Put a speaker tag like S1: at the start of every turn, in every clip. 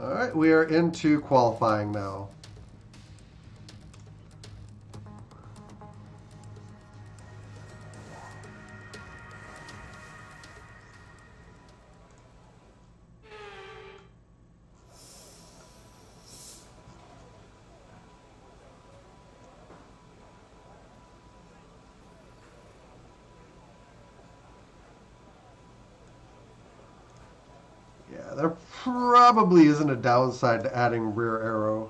S1: Alright, we are into qualifying now. Yeah, there probably isn't a downside to adding rear aero.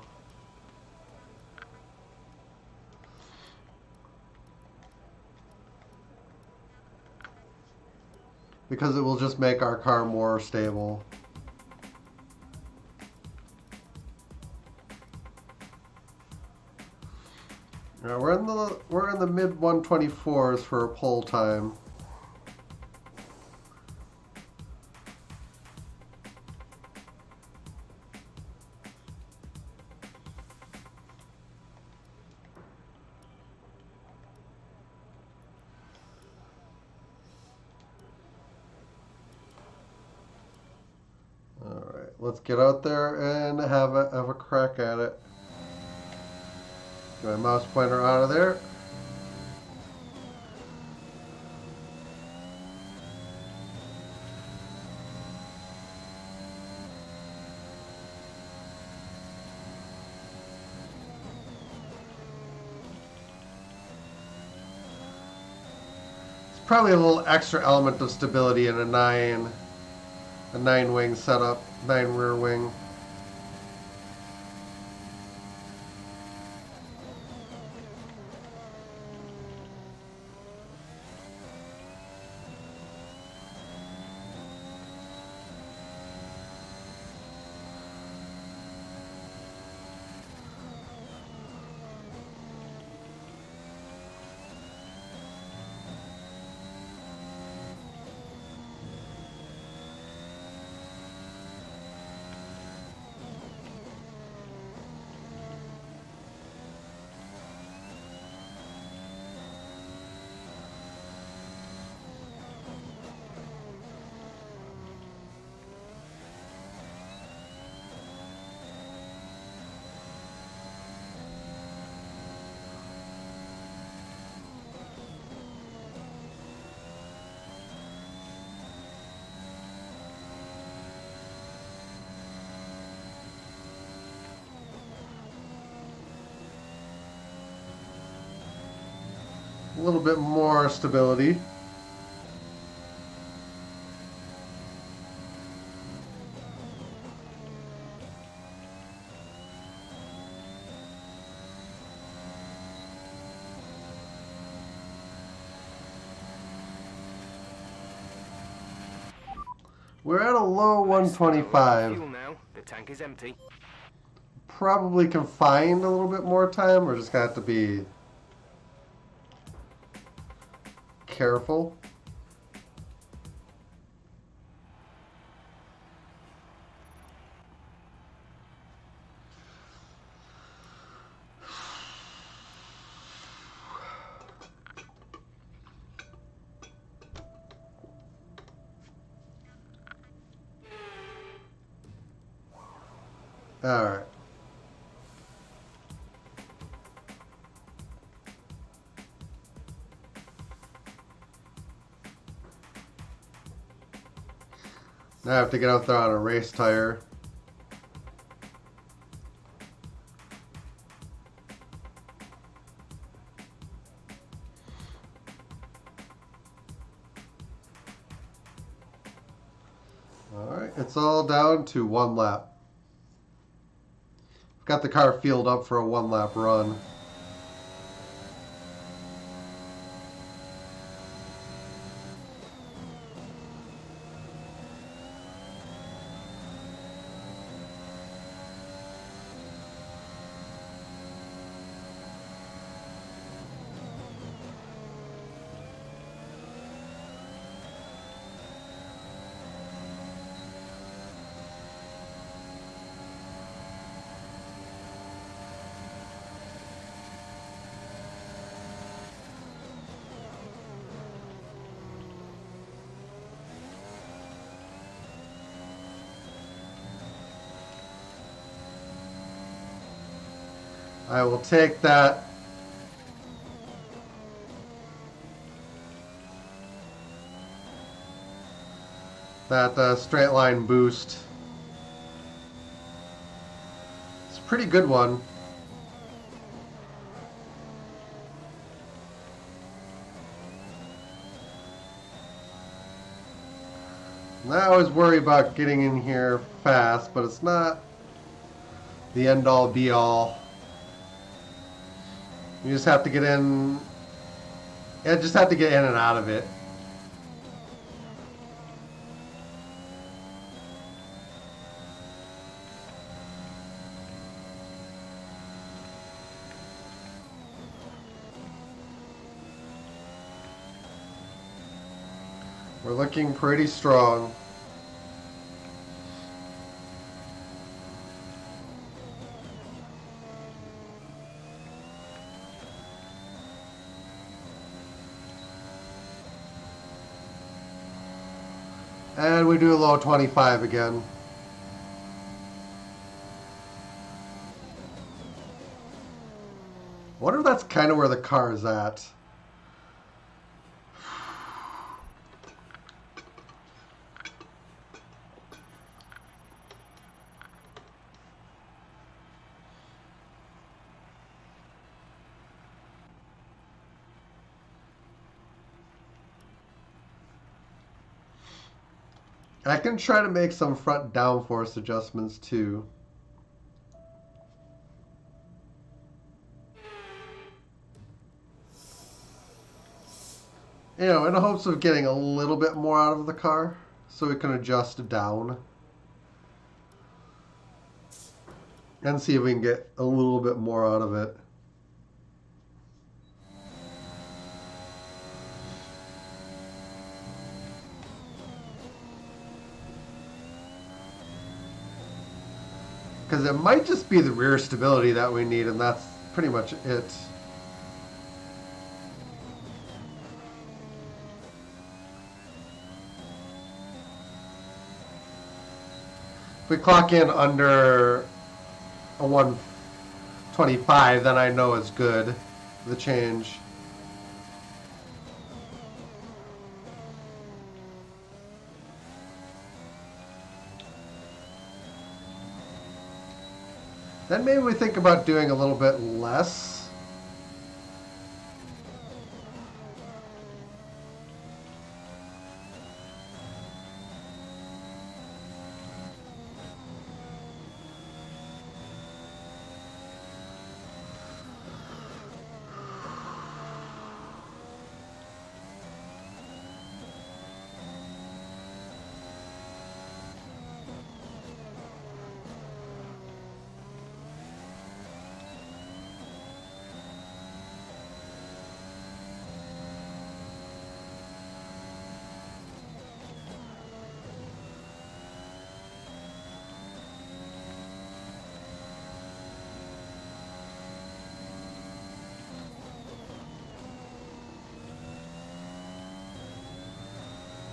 S1: Because it will just make our car more stable. Now we're in the mid 124s for a pole time. All right, let's get out there and have a crack at it. Get my mouse pointer out of there. Probably a little extra element of stability in a nine wing setup, 9 rear wing. A little bit more stability. We're at a low 125.
S2: Fuel now. The tank is empty.
S1: Probably can find a little bit more time. We're just gonna have to be careful. All right. Now I have to get out there on a race tire. All right, it's all down to 1 lap. Got the car fueled up for a 1 lap run. I will take that. That straight line boost. It's a pretty good one. And I always worry about getting in here fast, but it's not the end all be all. You just have to get in. Yeah, just have to get in and out of it. We're looking pretty strong. And we do a low 25 again. I wonder if that's kind of where the car is at. I can try to make some front downforce adjustments too. You know, in the hopes of getting a little bit more out of the car so we can adjust down. And see if we can get a little bit more out of it. Because it might just be the rear stability that we need, and that's pretty much it. If we clock in under a 125, then I know it's good, the change. Then maybe we think about doing a little bit less.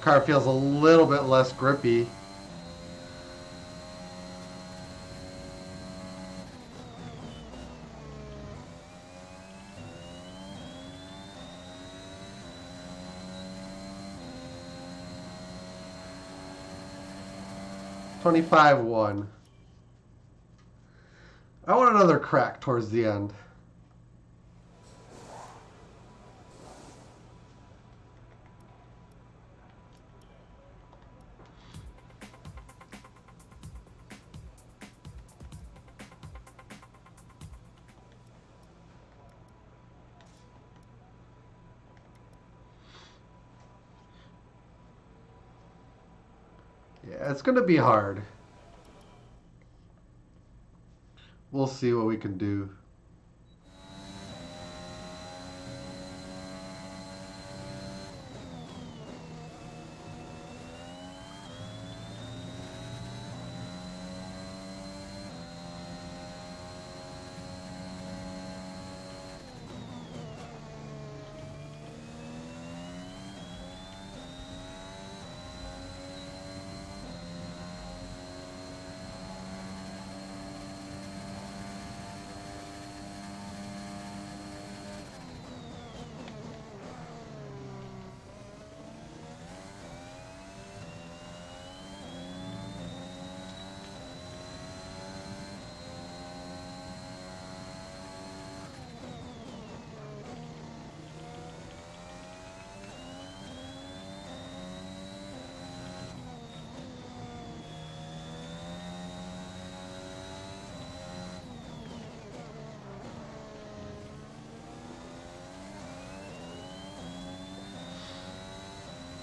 S1: Car feels a little bit less grippy. $25-1. I want another crack towards the end. Yeah, it's going to be hard. We'll see what we can do.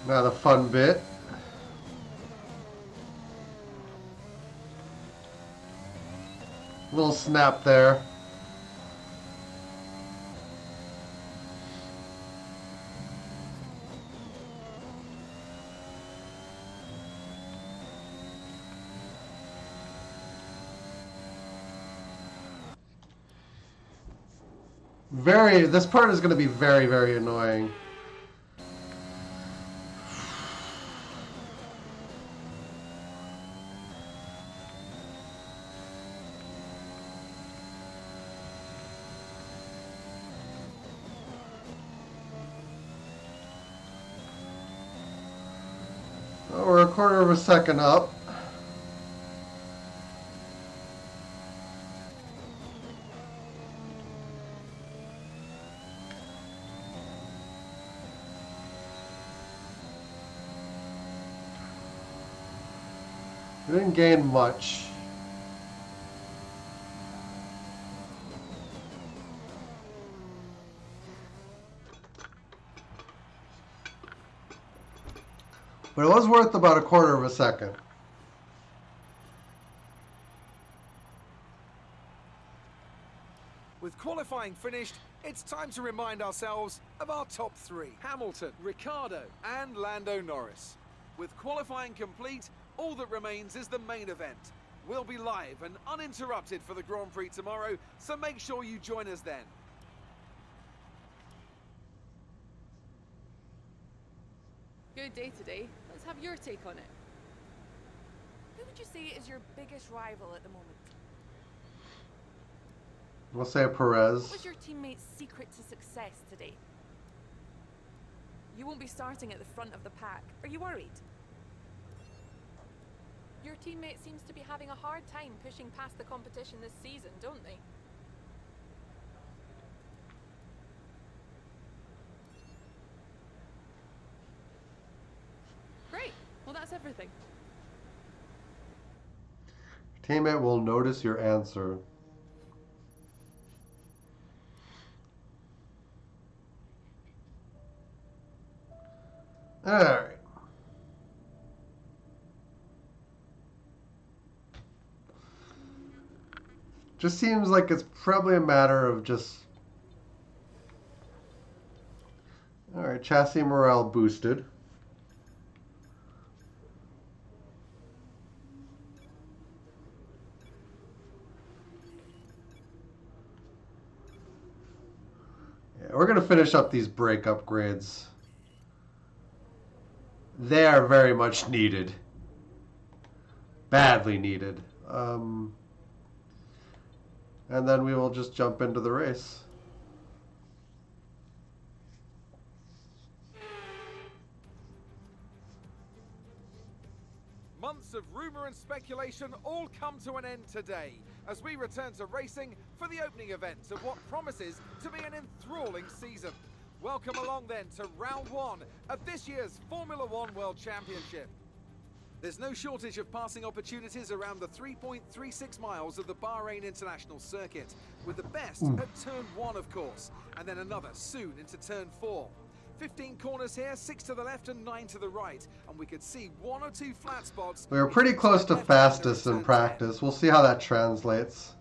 S1: Now the fun bit. Little snap there. This part is going to be very, very annoying. We're a quarter of a second up. We didn't gain much. But it was worth about a quarter of a second.
S2: With qualifying finished, it's time to remind ourselves of our top three: Hamilton, Ricciardo, and Lando Norris. With qualifying complete, all that remains is the main event. We'll be live and uninterrupted for the Grand Prix tomorrow, so make sure you join us then.
S3: Good day today. Let's have your take on it.
S4: Who would you say is your biggest rival at the moment?
S1: We'll say Perez.
S4: What was your teammate's secret to success today? You won't be starting at the front of the pack. Are you worried? Your teammate seems to be having a hard time pushing past the competition this season, don't they?
S3: Great. Well, that's everything.
S1: Teammate will notice your answer. Alright. Just seems like it's probably a matter of just... Alright, chassis morale boosted. Yeah, we're going to finish up these brake upgrades. They are very much needed. Badly needed. And then we will just jump into the race.
S2: Months of rumour and speculation all come to an end today as we return to racing for the opening event of what promises to be an enthralling season. Welcome along then to round one of this year's Formula One World Championship. There's no shortage of passing opportunities around the 3.36 miles of the Bahrain International Circuit, with the best at turn 1, of course, and then another soon into turn 4. 15 corners here, 6 to the left and 9 to the right, and we could see 1 or 2 flat spots.
S1: We were pretty close to fastest in practice. We'll see how that translates.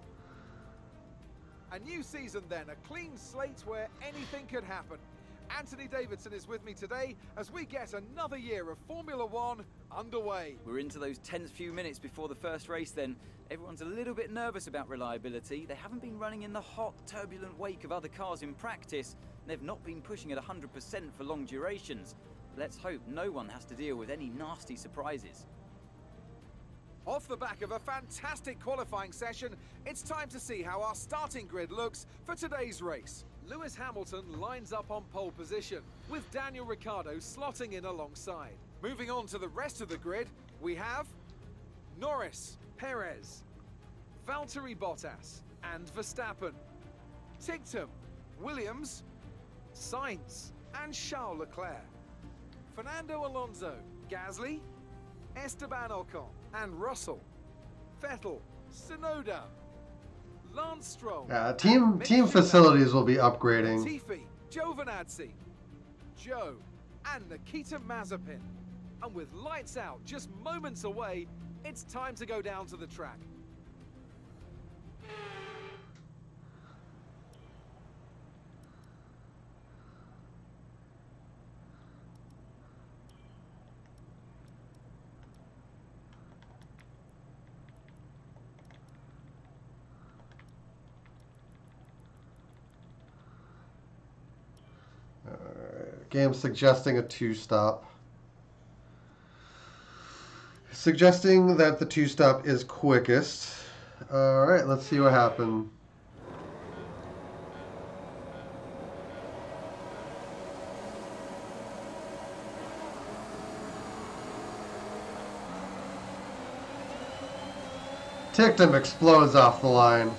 S2: A new season then, a clean slate where anything could happen. Anthony Davidson is with me today as we get another year of Formula One underway.
S5: We're into those tense few minutes before the first race then. Everyone's a little bit nervous about reliability. They haven't been running in the hot, turbulent wake of other cars in practice. They've not been pushing at 100% for long durations. Let's hope no one has to deal with any nasty surprises.
S2: Off the back of a fantastic qualifying session, it's time to see how our starting grid looks for today's race. Lewis Hamilton lines up on pole position, with Daniel Ricciardo slotting in alongside. Moving on to the rest of the grid, we have Norris, Perez, Valtteri Bottas, and Verstappen, Ticktum, Williams, Sainz, and Charles Leclerc, Fernando Alonso, Gasly, Esteban Ocon, and Russell, Vettel, Tsunoda, Lance Stroll.
S1: Yeah, team facilities will be upgrading.
S2: Latifi, Giovinazzi, Joe, and Nikita Mazepin. And with lights out just moments away, it's time to go down to the track.
S1: Game suggesting a two-stop. Suggesting that the two-stop is quickest. Alright, let's see what happened. Tictum explodes off the line.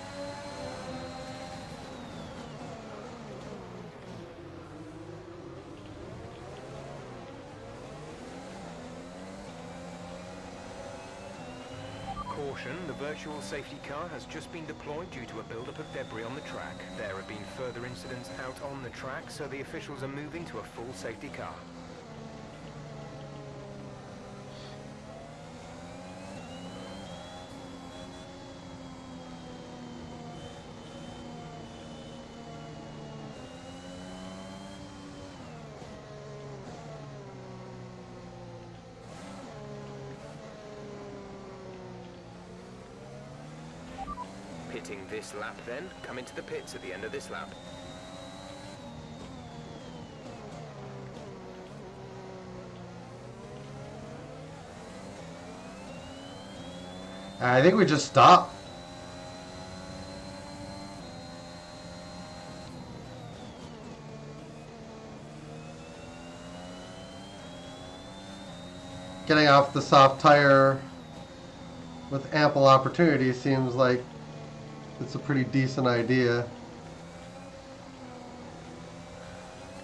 S6: Caution, the virtual safety car has just been deployed due to a buildup of debris on the track. There have been further incidents out on the track, so the officials are moving to a full safety car. Pitting this lap then, come into the pits at the end of this lap.
S1: I think we just stop. Getting off the soft tire with ample opportunity seems like it's a pretty decent idea.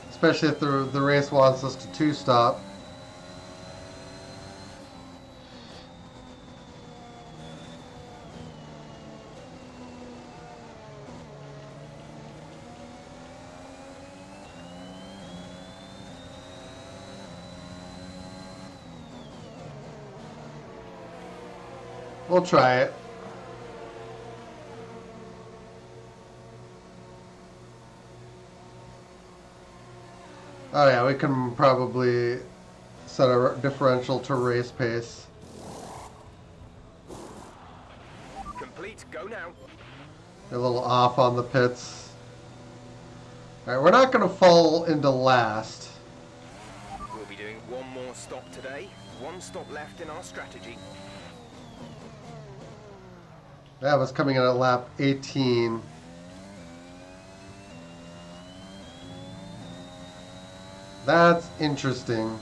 S1: Especially if the race wants us to two-stop. We'll try it. Oh yeah, we can probably set a differential to race pace.
S6: Complete, go now.
S1: A little off on the pits. Alright, we're not going to fall into last.
S6: We'll be doing one more stop today. One stop left in our strategy.
S1: That was coming in at lap 18. That's interesting.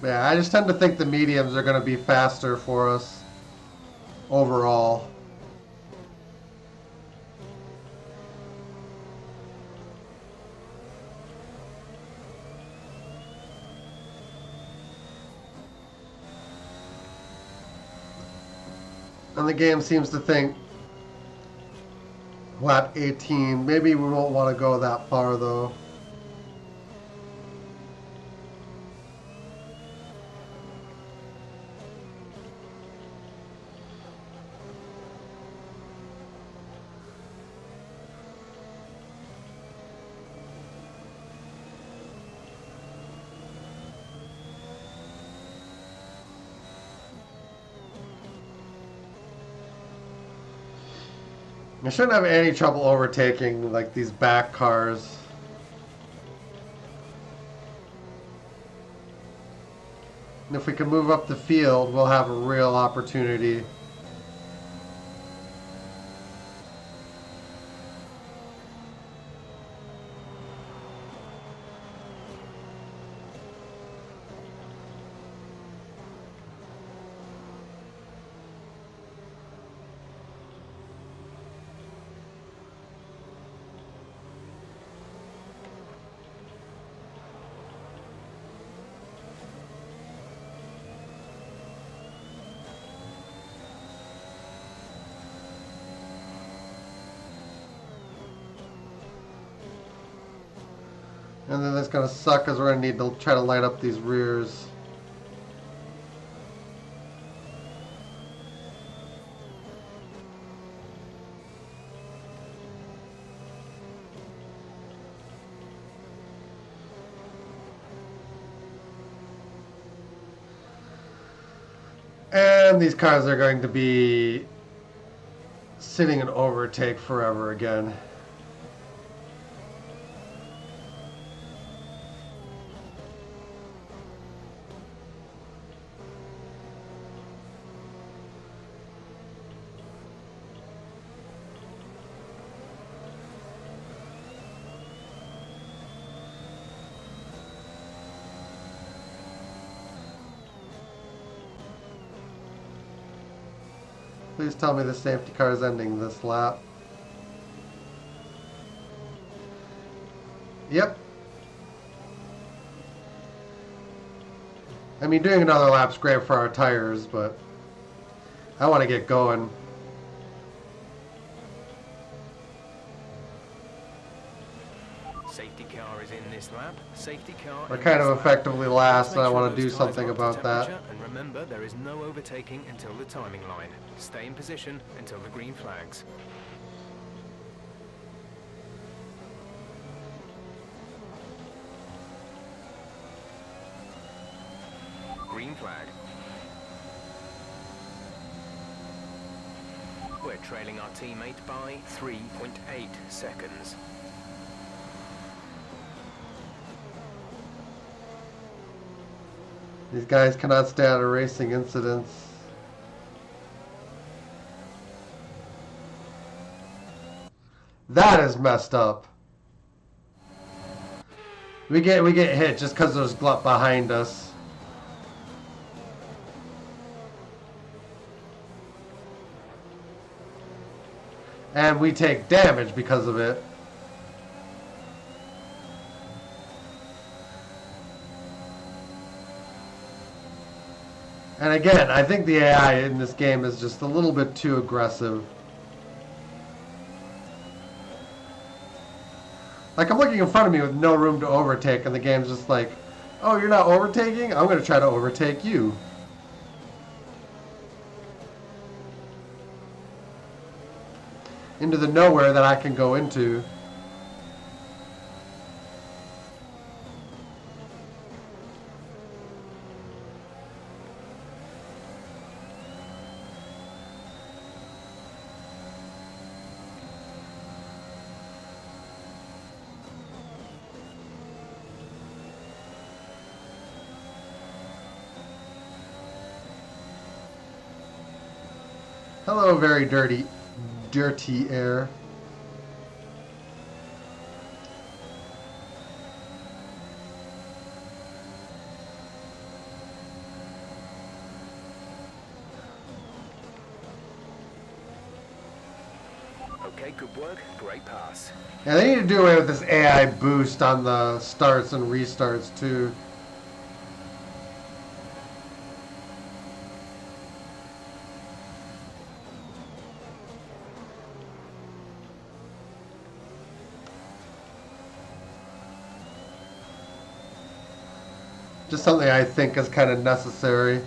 S1: Yeah, I just tend to think the mediums are going to be faster for us overall. And the game seems to think lap 18. Maybe we won't want to go that far though. I shouldn't have any trouble overtaking like these back cars. And if we can move up the field, we'll have a real opportunity. And then that's gonna suck because we're gonna need to try to light up these rears. And these cars are going to be sitting in overtake forever again. Please tell me the safety car is ending this lap. Yep. I mean, doing another lap's great for our tires, but I want to get going.
S6: Safety car is in this lap. Safety car.
S1: We're
S6: in
S1: kind
S6: this
S1: of
S6: lap.
S1: effectively
S6: Let's
S1: last,
S6: make
S1: and I
S6: sure
S1: want to do
S6: those tyres
S1: something
S6: are up to
S1: about that.
S6: temperature, And remember, there is no overtaking until the timing line. Stay in position until the green flags. Green flag. We're trailing our teammate by 3.8 seconds.
S1: These guys cannot stay out of racing incidents. That is messed up. We get hit just because there's glut behind us. And we take damage because of it. And again, I think the AI in this game is just a little bit too aggressive. Like, I'm looking in front of me with no room to overtake, and the game's just like, oh, you're not overtaking? I'm going to try to overtake you. Into the nowhere that I can go into. Hello, very dirty air.
S6: Okay, good work. Great pass.
S1: Yeah, they need to do away with this AI boost on the starts and restarts too. Just something I think is kind of necessary.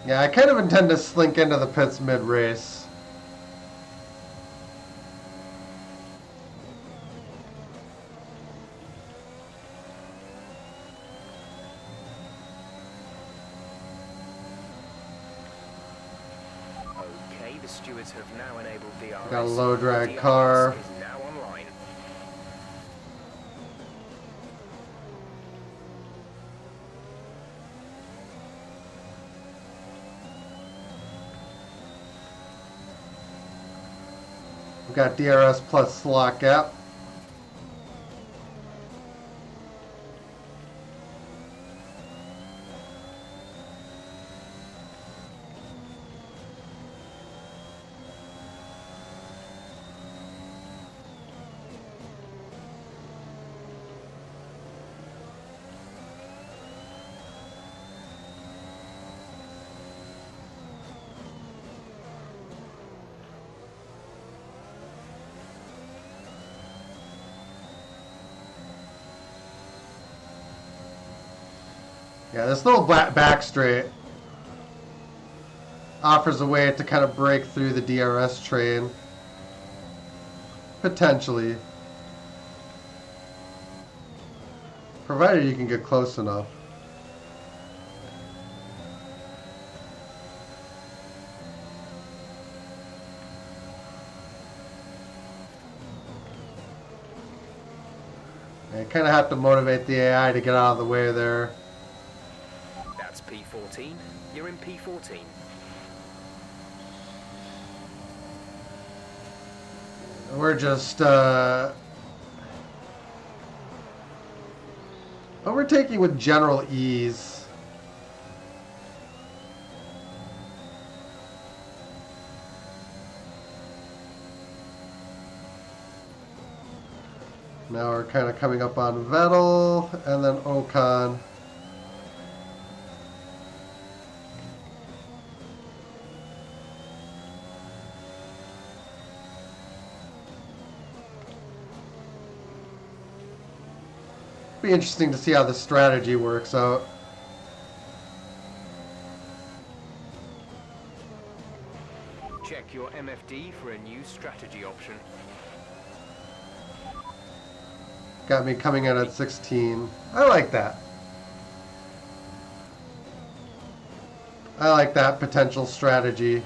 S1: Yeah, I kind of intend to slink into the pits mid-race.
S6: stewards have now enabled DRS.
S1: Got a low drag
S6: DRS
S1: car.
S6: is now online.
S1: We got DRS plus slot gap. Yeah, this little back straight offers a way to kind of break through the DRS train. Potentially. Provided you can get close enough. You kind of have to motivate the AI to get out of the way there.
S6: That's P14. You're in P14.
S1: We're just overtaking with general ease. Now we're kind of coming up on Vettel and then Ocon. Be interesting to see how the strategy works out.
S6: Check your MFD for a new strategy option.
S1: Got me coming in at 16. I like that. I like that potential strategy.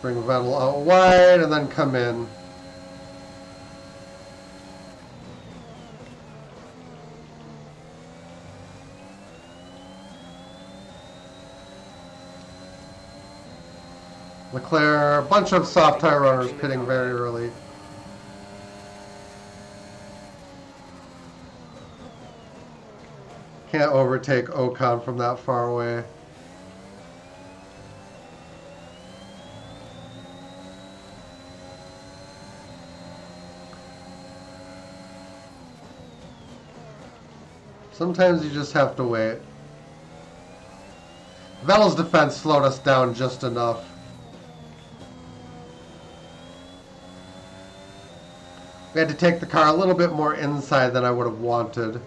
S1: Bring Vettel out wide and then come in. Leclerc, a bunch of soft tire runners pitting very early. Can't overtake Ocon from that far away. Sometimes you just have to wait. Vettel's defense slowed us down just enough. We had to take the car a little bit more inside than I would have wanted.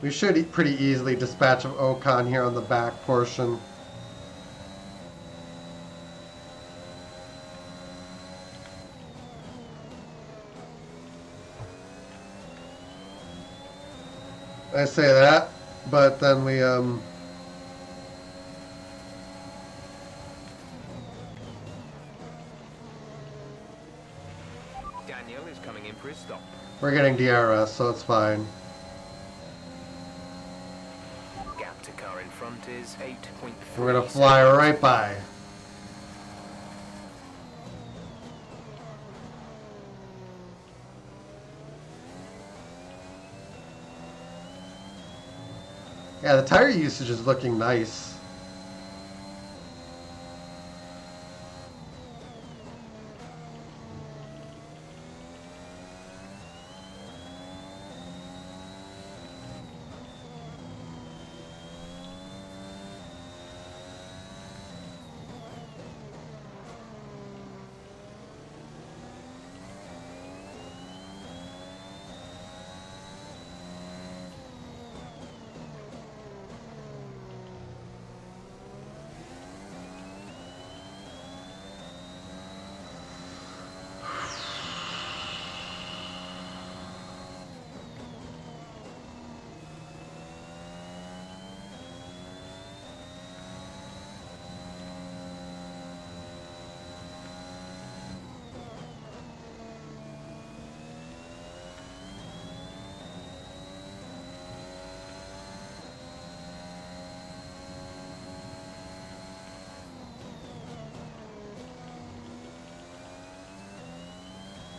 S1: We should pretty easily dispatch of Ocon here on the back portion. I say that, but then we
S6: Daniel is coming in for his stop.
S1: we're getting DRS, so it's fine.
S6: Gap to car in front is 8.3.
S1: We're gonna fly right by. Yeah, the tire usage is looking nice.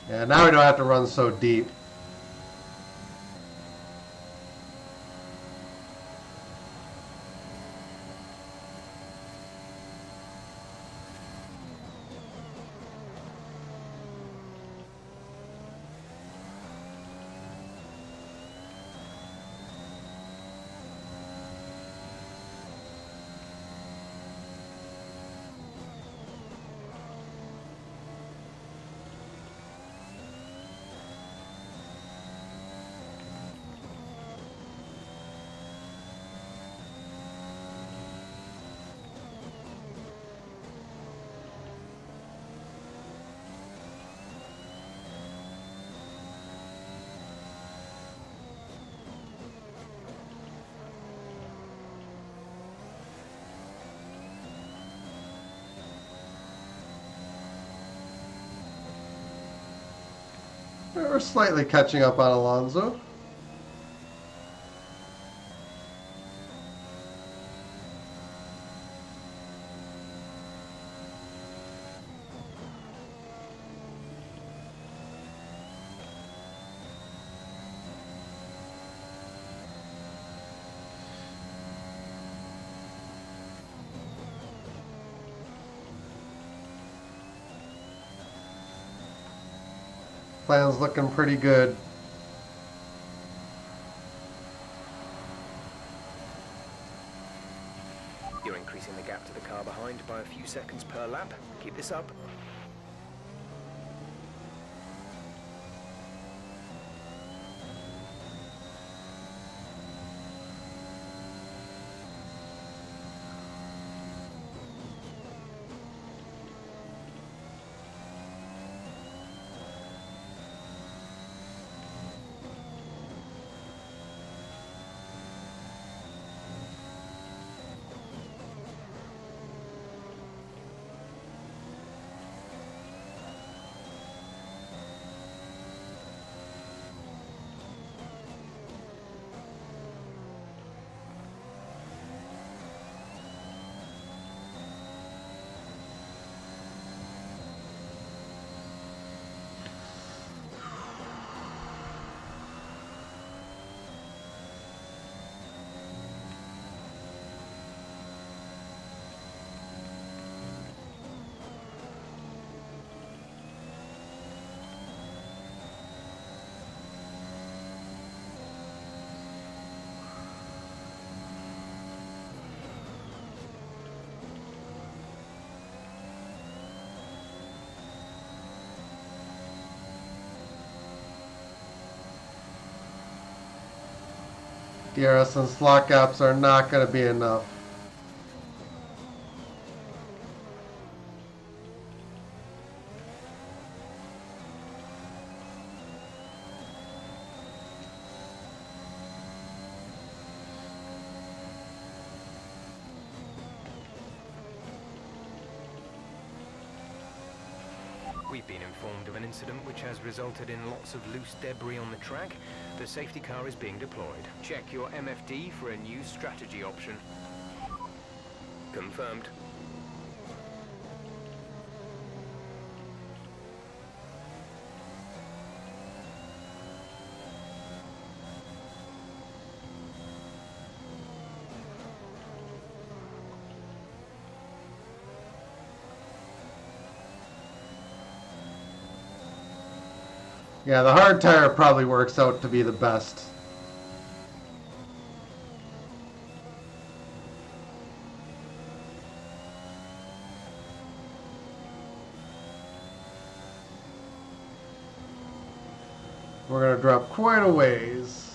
S1: Yeah, now we don't have to run so deep. We're slightly catching up on Alonso. Plan's looking pretty good.
S6: You're increasing the gap to the car behind by a few seconds per lap. Keep this up.
S1: DRS and slot gaps are not going to be enough.
S6: We've been informed of an incident which has resulted in lots of loose debris on the track. The safety car is being deployed. Check your MFD for a new strategy option. Confirmed.
S1: Yeah, the hard tire probably works out to be the best. We're going to drop quite a ways.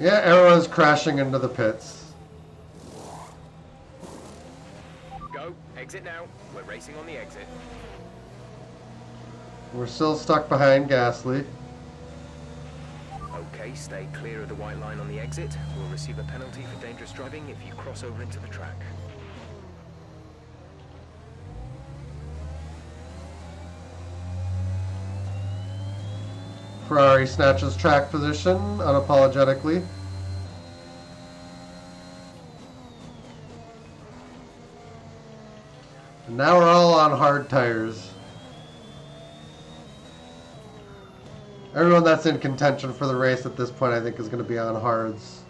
S1: Yeah, everyone's crashing into the pits.
S6: Exit now. We're racing on the exit.
S1: We're still stuck behind Gasly.
S6: Okay, stay clear of the white line on the exit. We'll receive a penalty for dangerous driving if you cross over into the track.
S1: Ferrari snatches track position unapologetically. And now we're all on hard tires. Everyone that's in contention for the race at this point, I think, is going to be on hards.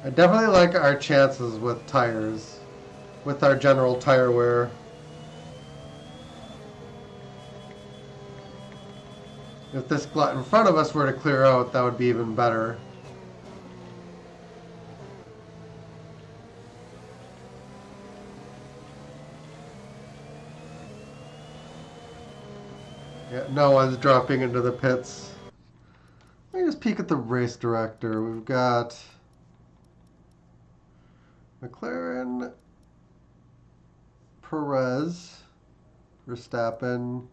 S1: I definitely like our chances with tires, with our general tire wear. If this glut in front of us were to clear out, that would be even better. Yeah, no one's dropping into the pits. Let me just peek at the race director. We've got McLaren, Perez, Verstappen,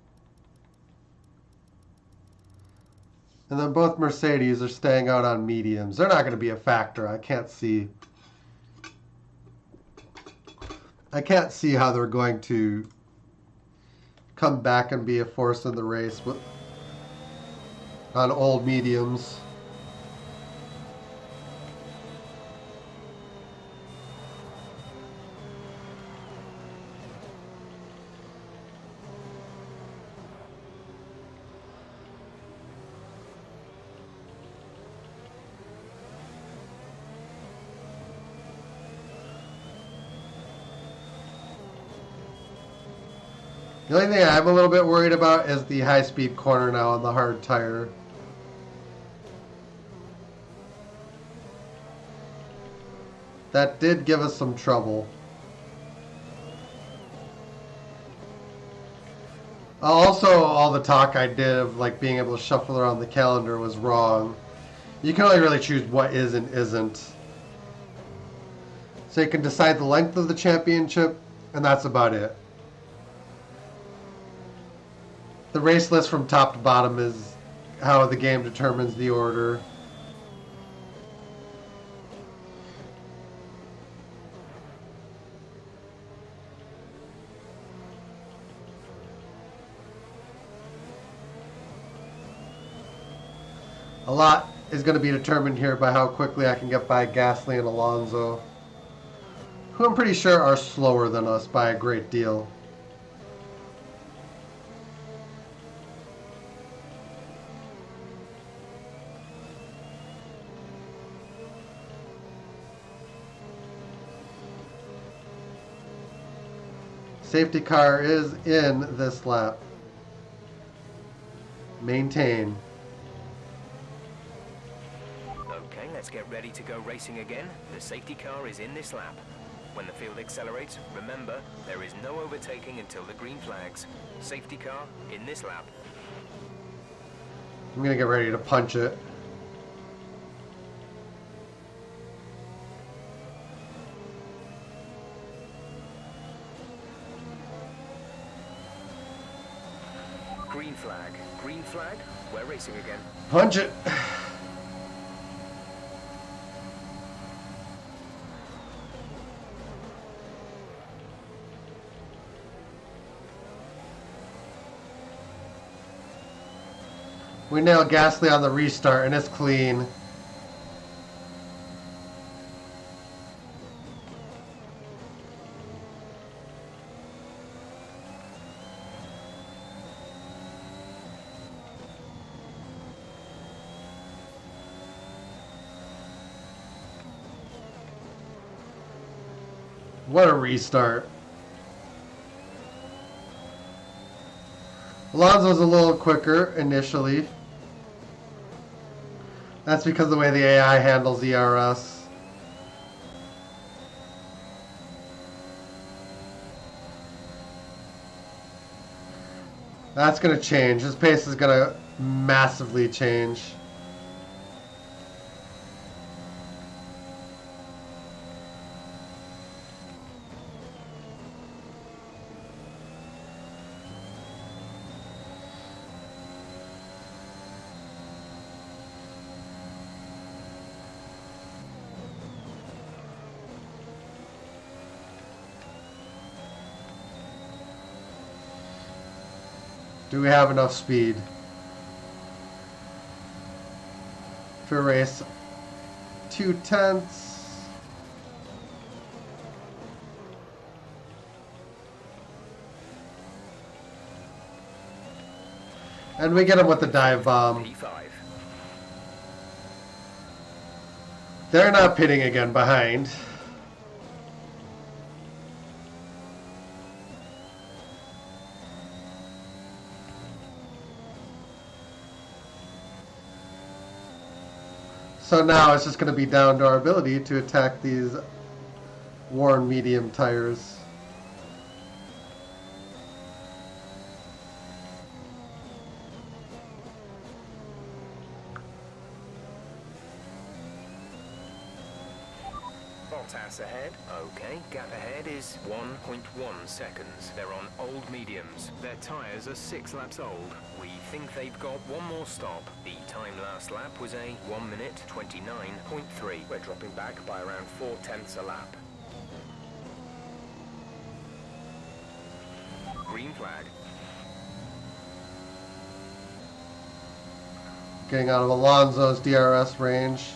S1: and then both Mercedes are staying out on mediums. They're not going to be a factor. I can't see how they're going to come back and be a force in the race on old mediums. The only thing I'm a little bit worried about is the high-speed corner now on the hard tire. That did give us some trouble. Also, all the talk I did of like being able to shuffle around the calendar was wrong. You can only really choose what is and isn't. So you can decide the length of the championship, and that's about it. The race list from top to bottom is how the game determines the order. A lot is going to be determined here by how quickly I can get by Gasly and Alonso, who I'm pretty sure are slower than us by a great deal. Safety car is in this lap. Maintain.
S6: Okay, let's get ready to go racing again. The safety car is in this lap. When the field accelerates, remember, there is no overtaking until the green flags. Safety car in this lap.
S1: I'm going to get ready to punch it.
S6: Green flag. Green flag. We're racing again.
S1: Punch it! We nailed Gasly on the restart, and it's clean. What a restart. Alonso's a little quicker initially. That's because of the way the AI handles ERS. That's going to change. His pace is going to massively change. Do we have enough speed to race 2/10? And we get him with the dive bomb.
S6: P5.
S1: They're not pitting again behind. So now it's just going to be down to our ability to attack these worn medium tires.
S6: Bottas ahead. Okay, gap ahead is 1.1 seconds. They're on old mediums. Their tyres are 6 laps old. We think they've got one more stop. The time last lap was a 1 minute 29.3. We're dropping back by around 4/10 a lap. Green flag.
S1: Getting out of Alonso's DRS range.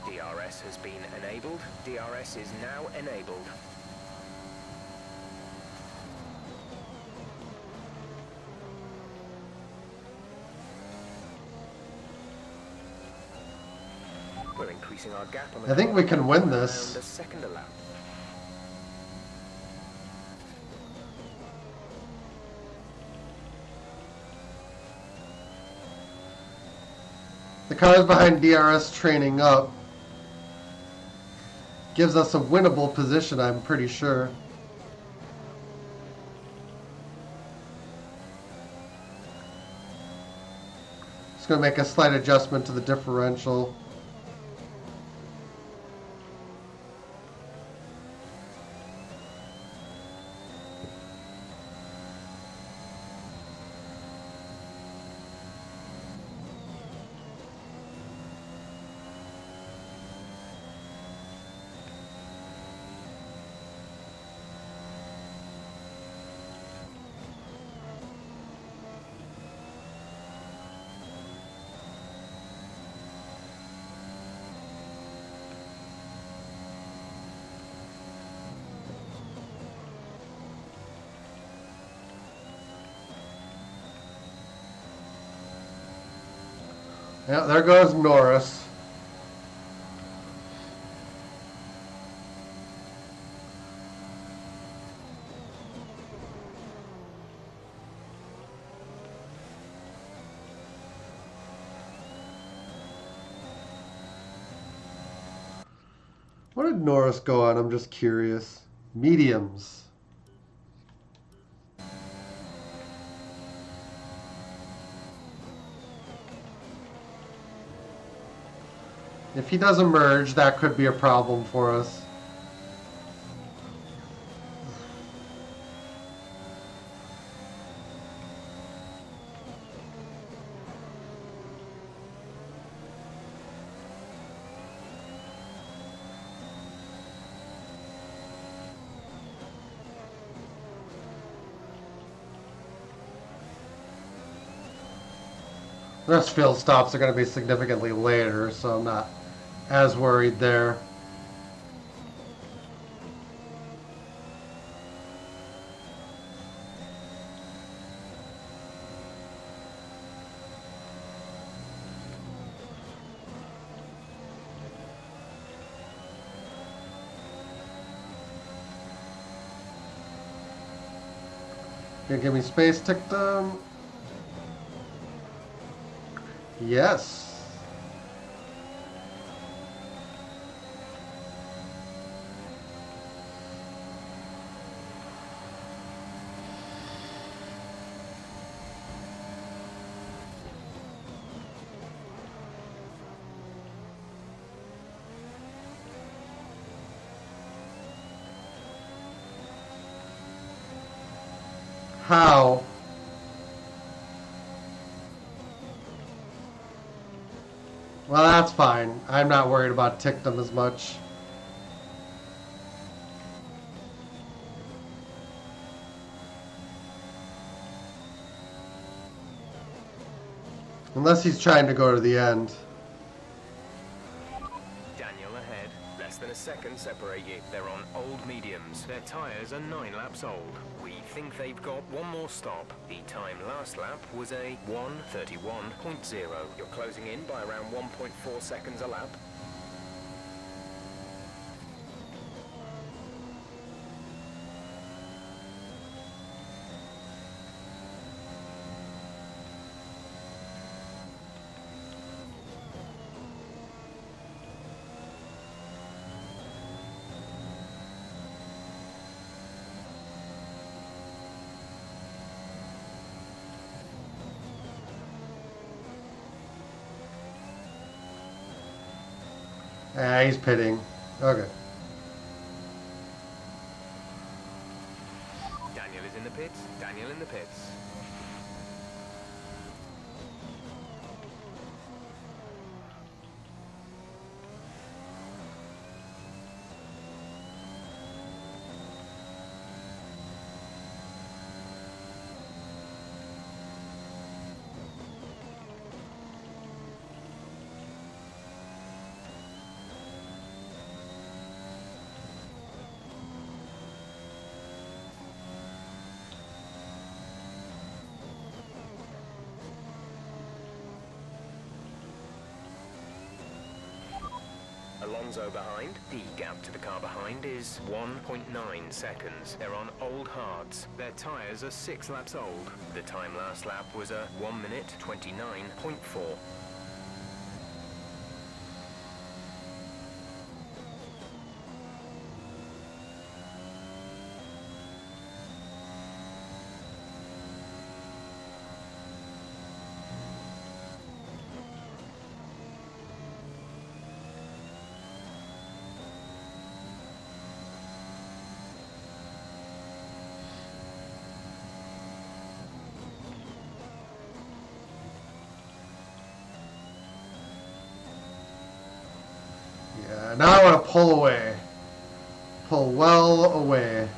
S6: DRS has been enabled. DRS is now enabled. We're increasing our gap on the
S1: I think we can win
S6: around
S1: this.
S6: a second a lap.
S1: The cars behind DRS training up gives us a winnable position, I'm pretty sure. Just going to make a slight adjustment to the differential. Yeah, there goes Norris. What did Norris go on? I'm just curious. Mediums. If he doesn't merge, that could be a problem for us. The rest field stops are going to be significantly later, so I'm not as worried there. Gonna give me space, tick them. Yes. How? Well, that's fine. I'm not worried about tick them as much. Unless he's trying to go to the end.
S6: Daniel ahead. Less than a second separate you. They're on old mediums. Their tyres are 9 laps old. We think they've got one more stop. The time last lap was a 1:31.0. You're closing in by around 1.4 seconds a lap.
S1: Ah, he's pitting. Okay.
S6: Daniel is in the pits. Daniel in the pits. Alonso behind. The gap to the car behind is 1.9 seconds. They're on old hards. Their tyres are 6 laps old. The time last lap was a 1:29.4.
S1: Yeah, now I want to pull away. Pull well away.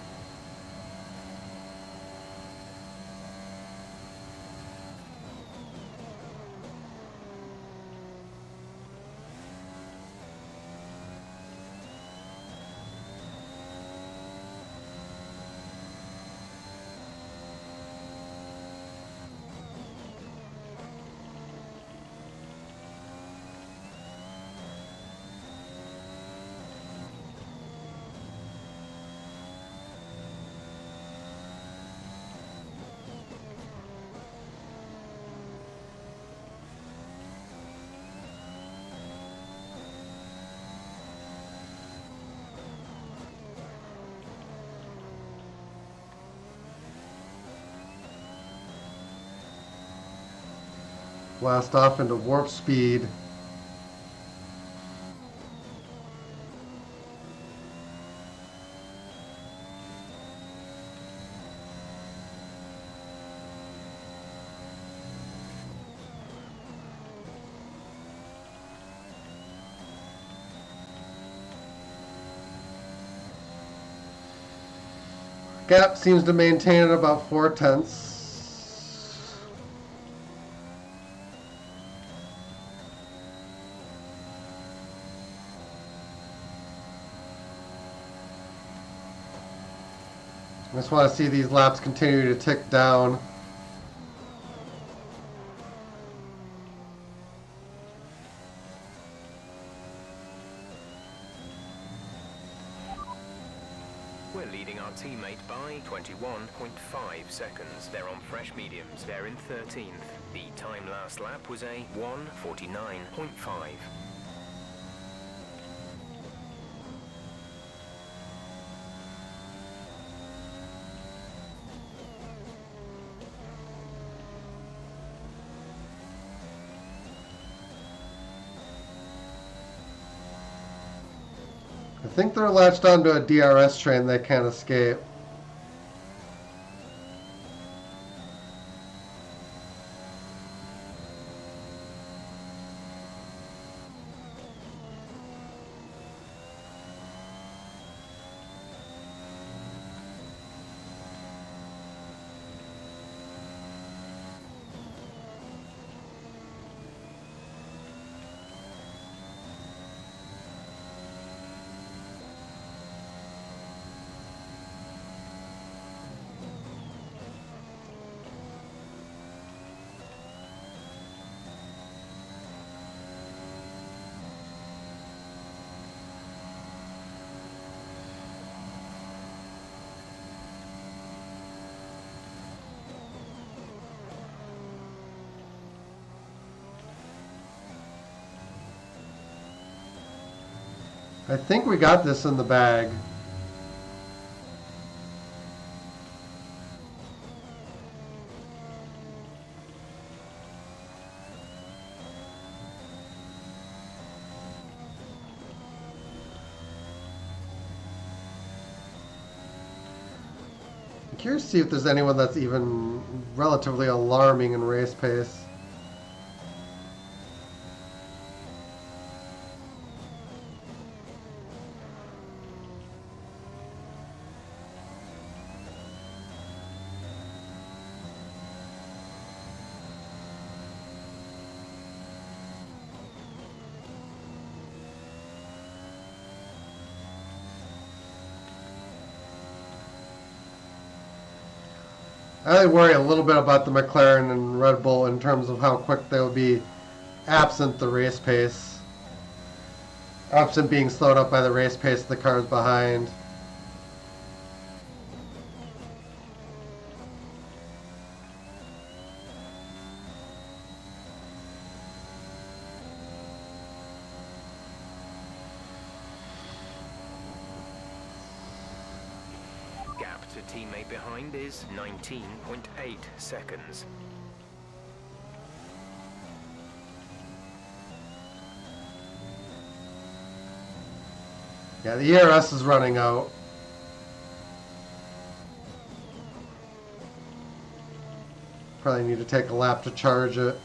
S1: Blast off into warp speed. Gap seems to maintain at about 4/10. I just want to see these laps continue to tick down.
S6: We're leading our teammate by 21.5 seconds. They're on fresh mediums. They're in 13th. The time last lap was a 1:49.5.
S1: I think they're latched onto a DRS train they can't escape. I think we got this in the bag. I'm curious to see if there's anyone that's even relatively alarming in race pace. I worry a little bit about the McLaren and Red Bull in terms of how quick they will be absent the race pace. Absent being slowed up by the race pace of the cars behind.
S6: Gap to teammate behind is 19.8 seconds.
S1: Yeah, the ERS is running out. Probably need to take a lap to charge it.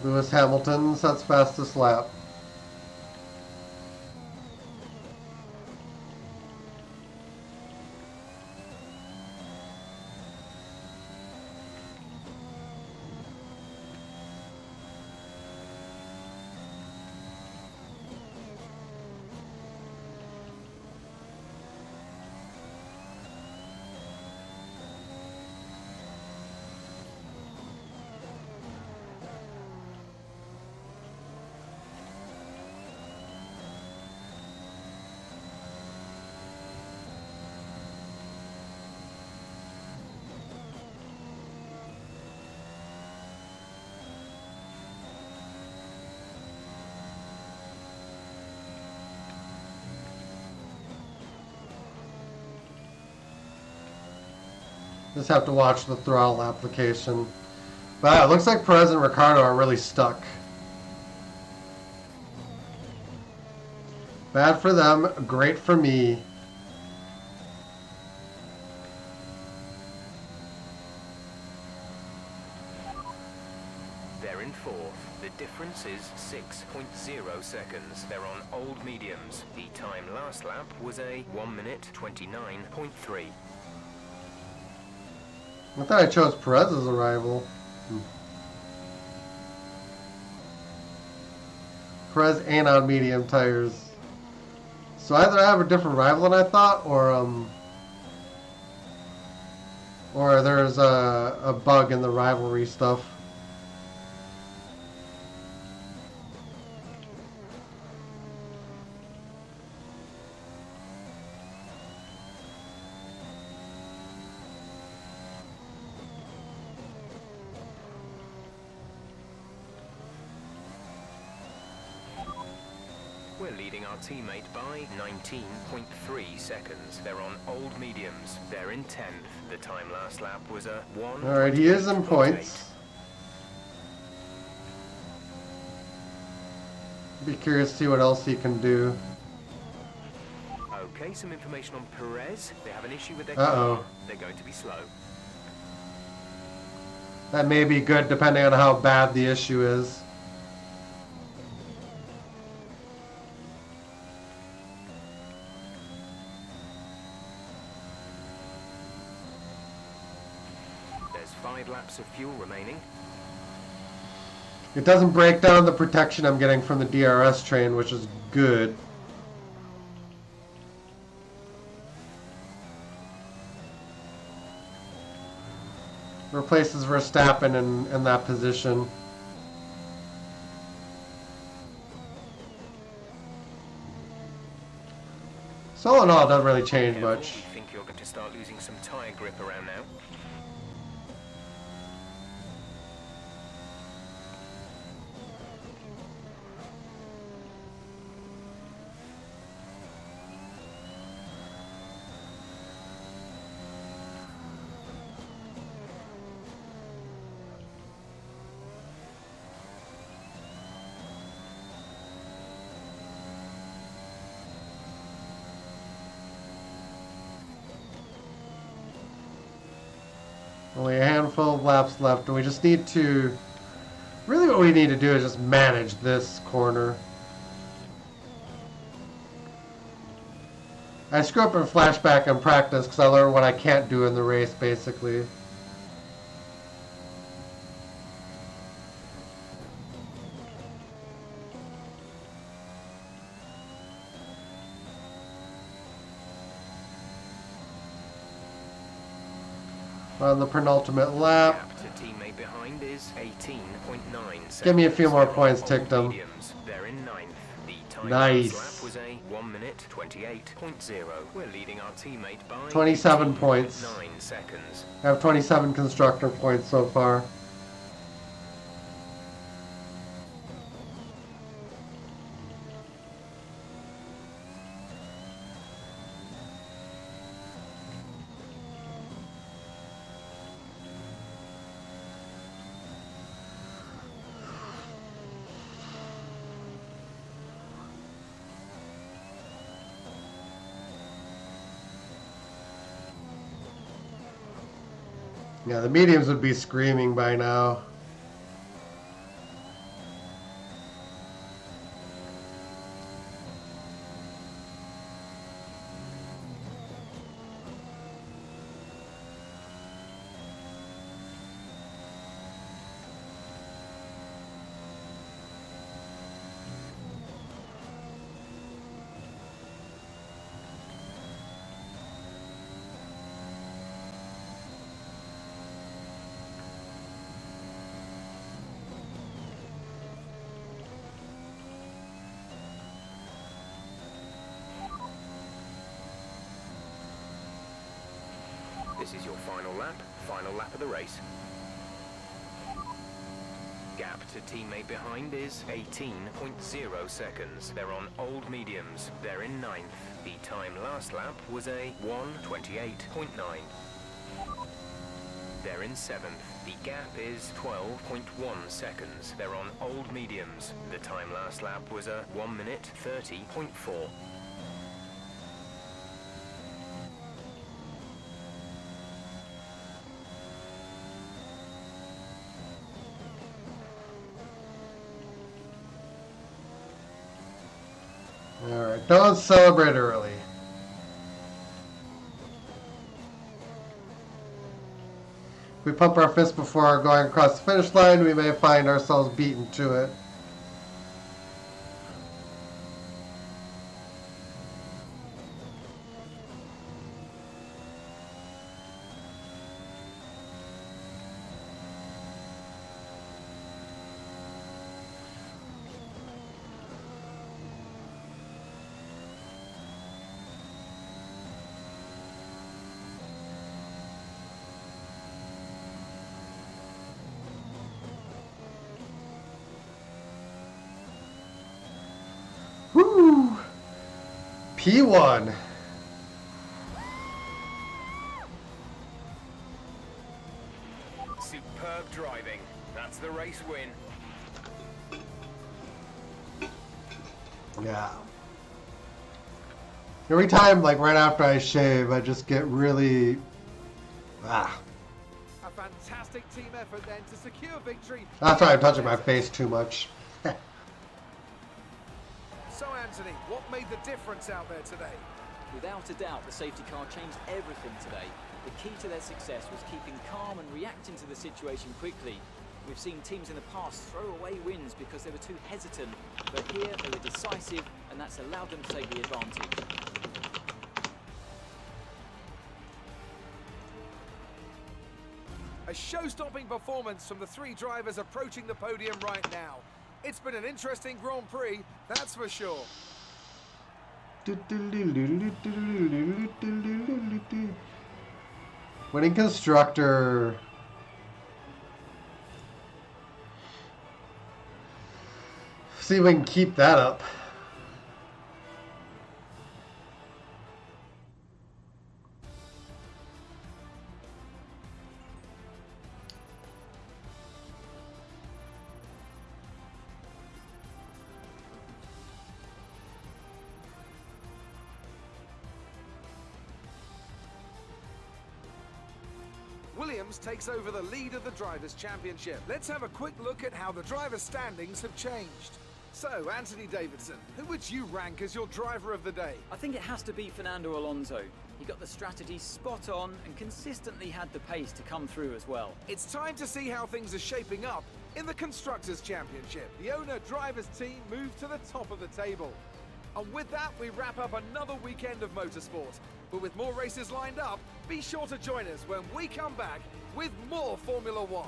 S1: Lewis Hamilton sets fastest lap. Just have to watch the throttle application. But it looks like Perez and Ricciardo are really stuck. Bad for them, great for me.
S6: They're in fourth. The difference is 6.0 seconds. They're on old mediums. The time last lap was a 1 minute 29.3.
S1: I thought I chose Perez as a rival. Perez ain't on medium tires. So either I have a different rival than I thought, or there's a bug in the rivalry stuff.
S6: We're leading our teammate by 19.3 seconds. They're on old mediums. They're in 10th. The time last lap was a 1.
S1: Alright, he is in points. Be curious to see what else he can do.
S6: Okay, some information on Perez. They have an issue with their
S1: Uh-oh.
S6: car. They're going to be slow.
S1: That may be good depending on how bad the issue is.
S6: There's 5 laps of fuel remaining.
S1: It doesn't break down the protection I'm getting from the DRS train, which is good. Replaces Verstappen in that position. So all in all, it doesn't really change
S6: Careful,
S1: much.
S6: I think you're going to start losing some tyre grip around now.
S1: Only a handful of laps left, and we just need to... Really what we need to do is just manage this corner. I screw up in flashback in practice because I learned what I can't do in the race, basically. On the penultimate lap.
S6: Gap to teammate behind is 18.9 seconds.
S1: Give me a few more
S6: They're on
S1: points,
S6: old
S1: ticked 'em.
S6: mediums. They're in 9th. The time
S1: Nice.
S6: last lap was a 1 minute 28.0. We're leading our teammate by
S1: 27 points.
S6: 9 seconds.
S1: I have 27 constructor points so far. Yeah, the mediums would be screaming by now.
S6: This is your final lap of the race. Gap to teammate behind is 18.0 seconds. They're on old mediums. They're in 9th. The time last lap was a 1:28.9. They're in 7th. The gap is 12.1 seconds. They're on old mediums. The time last lap was a 1 minute 30.4.
S1: Alright, don't celebrate early. If we pump our fist before going across the finish line, we may find ourselves beaten to it. Woo! P1.
S6: Superb driving. That's the race win.
S1: Yeah. Every time, like right after I shave, I just get really...
S2: A fantastic team effort then to secure victory.
S1: That's why I'm touching my face too much.
S2: So Anthony, what made the difference out there today?
S5: Without a doubt, the safety car changed everything today. The key to their success was keeping calm and reacting to the situation quickly. We've seen teams in the past throw away wins because they were too hesitant, but here they were decisive, and that's allowed them to take the advantage.
S2: A show-stopping performance from the three drivers approaching the podium right now. It's been an interesting Grand Prix, that's for sure.
S1: Winning constructor. See if we can keep that up.
S2: Williams takes over the lead of the Drivers' Championship. Let's have a quick look at how the drivers' standings have changed. So, Anthony Davidson, who would you rank as your driver of the day?
S5: I think it has to be Fernando Alonso. He got the strategy spot on and consistently had the pace to come through as well.
S2: It's time to see how things are shaping up in the Constructors' Championship. The owner-drivers team move to the top of the table. And with that, we wrap up another weekend of motorsport. But with more races lined up, be sure to join us when we come back with more Formula One.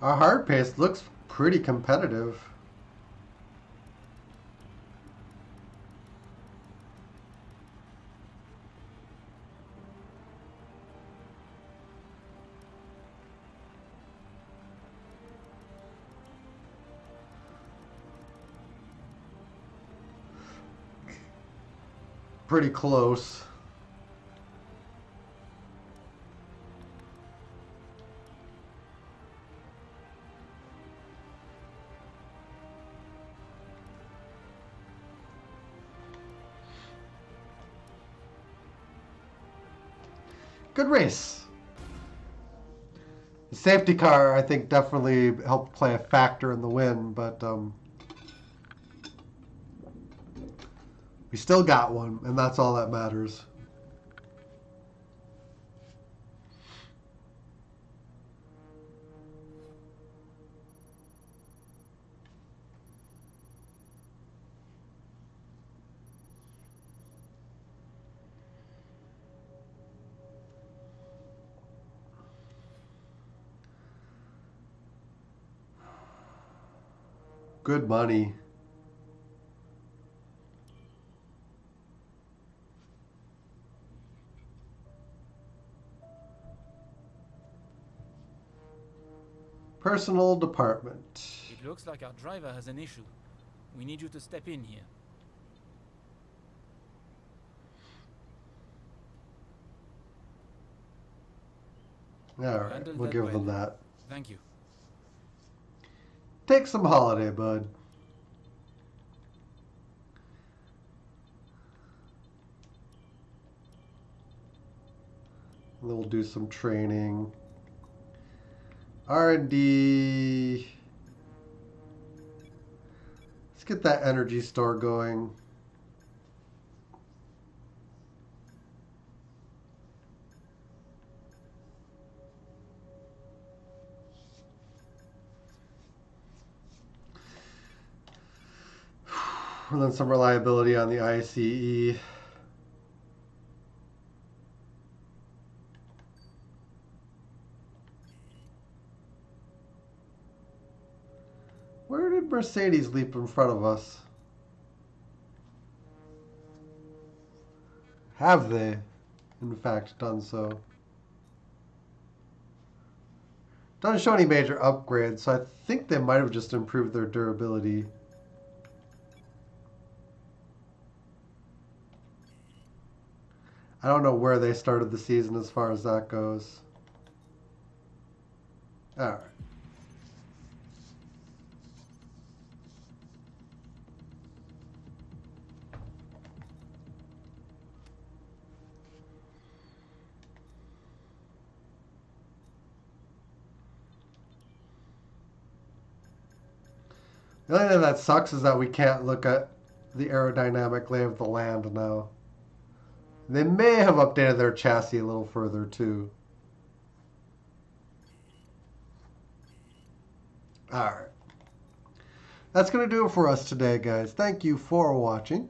S1: Our hard pace looks pretty competitive. Pretty close. Good race. The safety car, I think, definitely helped play a factor in the win, but we still got one, and that's all that matters. Good money. Personal department.
S7: It looks like our driver has an issue. We need you to step in here.
S1: Alright,
S7: Handled
S1: we'll
S7: that
S1: give them
S7: well.
S1: that.
S7: Thank you.
S1: Take some holiday, bud. And then we'll do some training. R&D. Let's get that energy store going. And then some reliability on the ICE. Where did Mercedes leap in front of us? Have they, in fact, done so? Doesn't show any major upgrades, so I think they might have just improved their durability. I don't know where they started the season as far as that goes. Alright. The only thing that sucks is that we can't look at the aerodynamic lay of the land now. They may have updated their chassis a little further too. Alright. That's going to do it for us today, guys. Thank you for watching.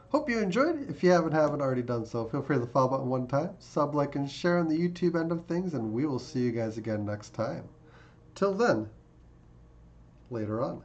S1: Hope you enjoyed. If you haven't already done so, feel free to the follow button one time, sub, like, and share on the YouTube end of things, and we will see you guys again next time. Till then, later on.